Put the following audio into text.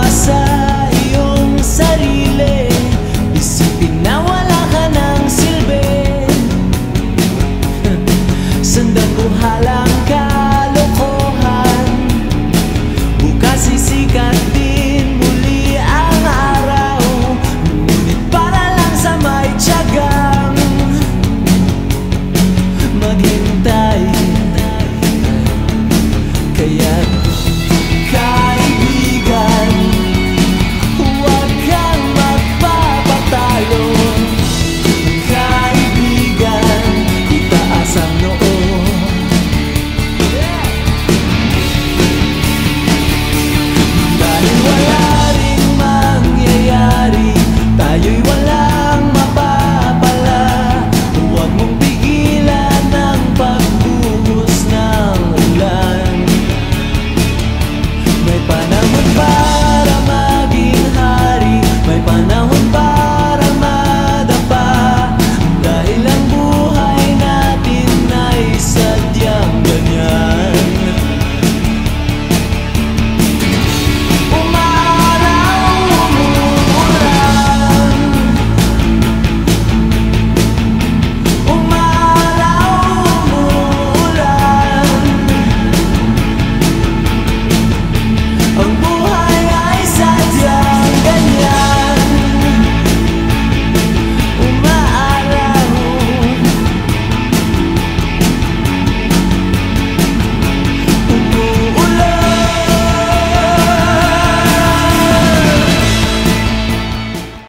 sa iyong sarili, isipin na wala ka ng silbi. Sandaluhalang kalokohan, bukas sisikat din muli ang araw. Ngunit para lang sa may tiyagang maghintay. Kaya't kaibigan, huwag kang magpapatalo. Kaibigan, itaas ang noo. Dahil wala